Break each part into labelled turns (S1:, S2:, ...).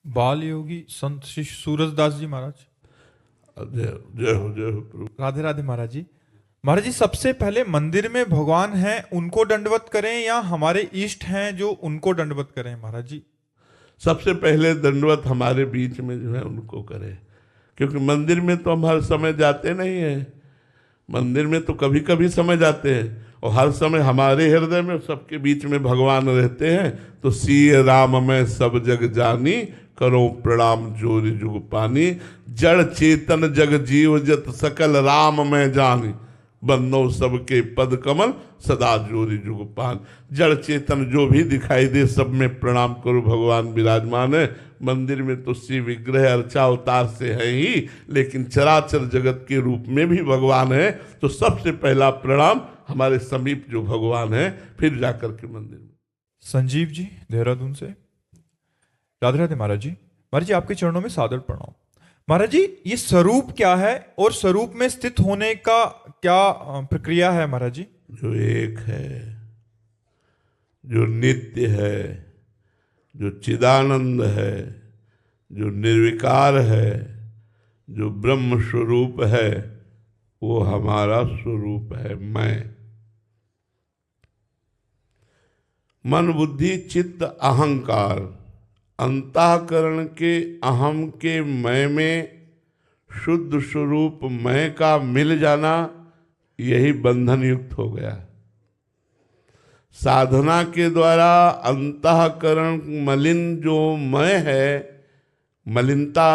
S1: बाल योगी संत श्री सूरजदास जी महाराज।
S2: जय जय हो जय हो प्रभु।
S1: राधे राधे महाराज जी। महाराज जी, सबसे पहले मंदिर में भगवान हैं उनको दंडवत करें या हमारे इष्ट हैं जो उनको दंडवत करें महाराज जी?
S2: सबसे पहले दंडवत हमारे बीच में जो है उनको करें, क्योंकि मंदिर में तो हम हर समय जाते नहीं हैं। मंदिर में तो कभी कभी समय जाते हैं और हर समय हमारे हृदय में सबके बीच में भगवान रहते हैं। तो सिय राम मैं सब जग जानी, करो प्रणाम जोरि जुग पानी। जड़ चेतन जग जीव जत सकल राम मैं जानी, बंदो सबके पद कमल सदा जोरि जुग पान। जड़ चेतन जो भी दिखाई दे सब में प्रणाम करो, भगवान विराजमान है। मंदिर में तो श्री विग्रह अर्चा अवतार से है ही, लेकिन चराचर जगत के रूप में भी भगवान है। तो सबसे पहला प्रणाम हमारे समीप जो भगवान है, फिर जाकर के मंदिर में।
S1: संजीव जी देहरादून से। राधे राधे महाराज जी। महाराज जी, आपके चरणों में सादर प्रणाम। महाराज जी, ये स्वरूप क्या है और स्वरूप में स्थित होने का क्या प्रक्रिया है महाराज जी?
S2: जो एक है, जो नित्य है, जो चिदानंद है, जो निर्विकार है, जो ब्रह्म स्वरूप है, वो हमारा स्वरूप है। मैं, मन बुद्धि चित्त अहंकार, अंतःकरण के अहम के मैं में शुद्ध स्वरूप मैं का मिल जाना, यही बंधन युक्त हो गया। साधना के द्वारा अंतःकरण मलिन जो मैं है, मलिनता,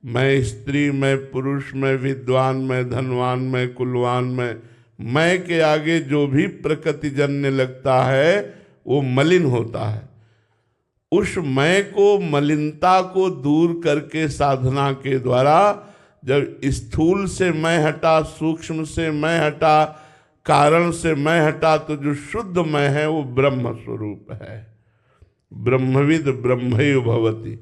S2: मैं स्त्री, मैं पुरुष, मैं विद्वान, मैं धनवान, मैं कुलवान, मैं के आगे जो भी प्रकृति जन्य लगता है वो मलिन होता है। उस मैं को, मलिनता को दूर करके साधना के द्वारा जब स्थूल से मैं हटा, सूक्ष्म से मैं हटा, कारण से मैं हटा, तो जो शुद्ध मैं है वो ब्रह्म स्वरूप है। ब्रह्मविद ब्रह्मैव भवति।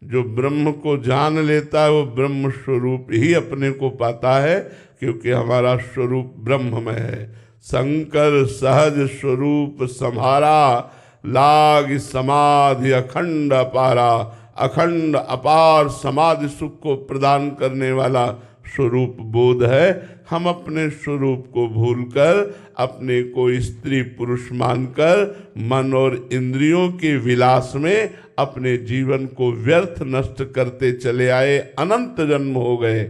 S2: जो ब्रह्म को जान लेता है वो ब्रह्म स्वरूप ही अपने को पाता है, क्योंकि हमारा स्वरूप ब्रह्म में है। शंकर सहज स्वरूप सम्हारा, लाग समाधि अखंड अपारा। अखंड अपार समाधि सुख को प्रदान करने वाला स्वरूप बोध है। हम अपने स्वरूप को भूलकर अपने को स्त्री पुरुष मानकर मन और इंद्रियों के विलास में अपने जीवन को व्यर्थ नष्ट करते चले आए। अनंत जन्म हो गए।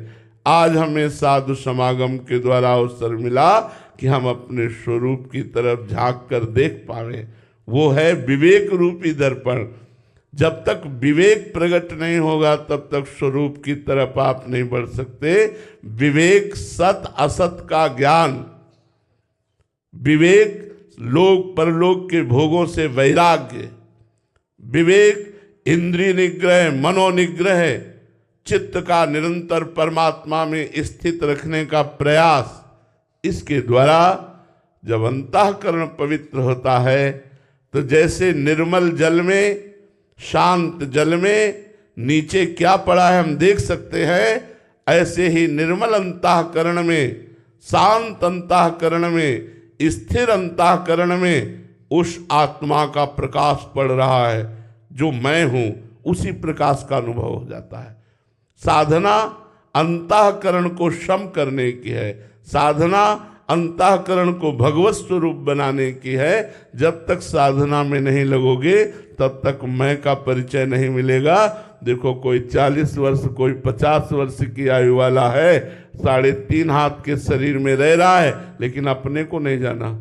S2: आज हमें साधु समागम के द्वारा अवसर मिला कि हम अपने स्वरूप की तरफ झांक कर देख पावे। वो है विवेक रूपी दर्पण। जब तक विवेक प्रकट नहीं होगा तब तक स्वरूप की तरफ आप नहीं बढ़ सकते। विवेक सत असत का ज्ञान, विवेक लोक परलोक के भोगों से वैराग्य, विवेक इंद्रिय निग्रह, मनोनिग्रह, चित्त का निरंतर परमात्मा में स्थित रखने का प्रयास। इसके द्वारा जब अंतःकरण पवित्र होता है तो जैसे निर्मल जल में, शांत जल में नीचे क्या पड़ा है हम देख सकते हैं, ऐसे ही निर्मल अंतःकरण में, शांत अंतःकरण में, स्थिर अंतःकरण में उस आत्मा का प्रकाश पड़ रहा है। जो मैं हूं उसी प्रकाश का अनुभव हो जाता है। साधना अंतःकरण को शम करने की है। साधना अंतःकरण को भगवत स्वरूप बनाने की है। जब तक साधना में नहीं लगोगे तब तक मैं का परिचय नहीं मिलेगा। देखो, कोई 40 वर्ष, कोई 50 वर्ष की आयु वाला है, 3.5 हाथ के शरीर में रह रहा है, लेकिन अपने को नहीं जाना।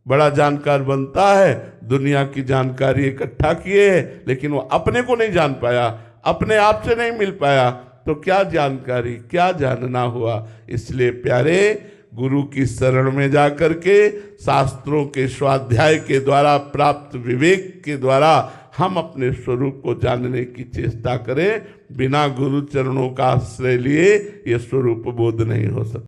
S2: बड़ा जानकार बनता है, दुनिया की जानकारी इकट्ठा किए है, लेकिन वो अपने को नहीं जान पाया, अपने आप से नहीं मिल पाया। तो क्या जानकारी, क्या जानना हुआ? इसलिए प्यारे, गुरु की शरण में जाकर के शास्त्रों के स्वाध्याय के द्वारा प्राप्त विवेक के द्वारा हम अपने स्वरूप को जानने की चेष्टा करें। बिना गुरु चरणों का आश्रय लिए ये स्वरूप बोध नहीं हो सकता।